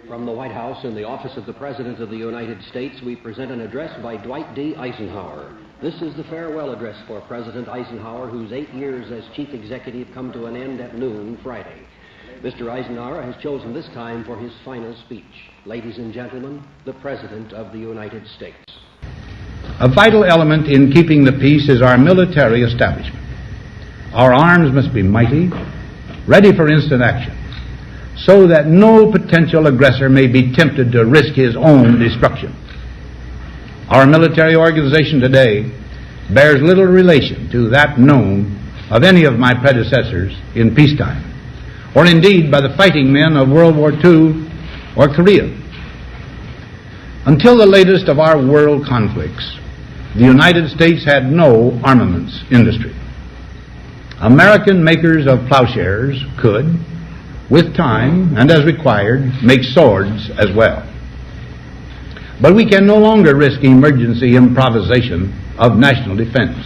From the White House in the office of the President of the United States, we present an address by Dwight D. Eisenhower. This is the farewell address for President Eisenhower, whose 8 years as chief executive come to an end at noon Friday. Mr. Eisenhower has chosen this time for his final speech. Ladies and gentlemen, the President of the United States. A vital element in keeping the peace is our military establishment. Our arms must be mighty, ready for instant action, so that no potential aggressor may be tempted to risk his own destruction. Our military organization today bears little relation to that known of any of my predecessors in peacetime, or indeed by the fighting men of World War II or Korea. Until the latest of our world conflicts, the United States had no armaments industry. American makers of plowshares could, with time and as required, make swords as well. But we can no longer risk emergency improvisation of national defense.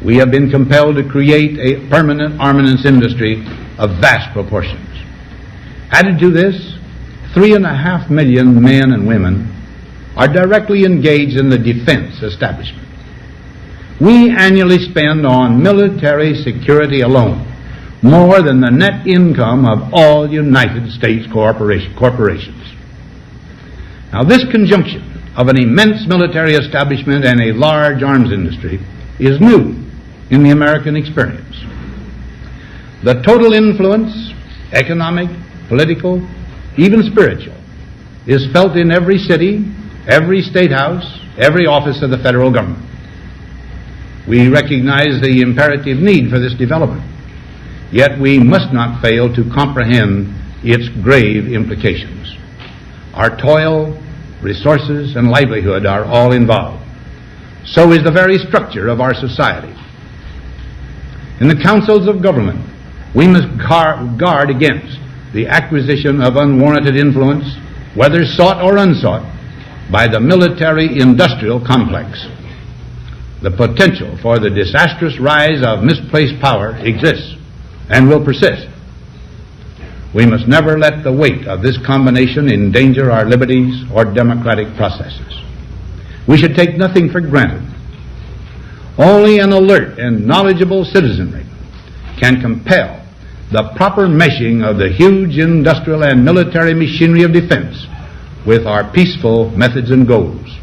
We have been compelled to create a permanent armaments industry of vast proportions. Added to this, 3.5 million men and women are directly engaged in the defense establishment. We annually spend on military security alone more than the net income of all United States corporations. Now, this conjunction of an immense military establishment and a large arms industry is new in the American experience. The total influence, economic, political, even spiritual, is felt in every city, every state house, every office of the federal government. We recognize the imperative need for this development, yet we must not fail to comprehend its grave implications. Our toil, resources, and livelihood are all involved. So is the very structure of our society. In the councils of government, we must guard against the acquisition of unwarranted influence, whether sought or unsought, by the military-industrial complex. The potential for the disastrous rise of misplaced power exists and will persist. We must never let the weight of this combination endanger our liberties or democratic processes. We should take nothing for granted. Only an alert and knowledgeable citizenry can compel the proper meshing of the huge industrial and military machinery of defense with our peaceful methods and goals,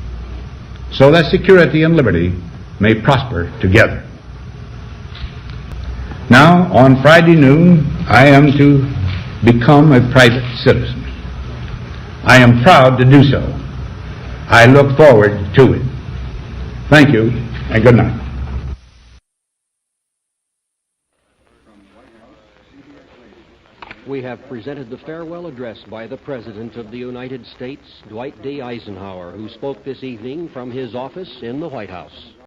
so that security and liberty may prosper together. Now, on Friday noon, I am to become a private citizen. I am proud to do so. I look forward to it. Thank you, and good night. We have presented the farewell address by the President of the United States, Dwight D. Eisenhower, who spoke this evening from his office in the White House.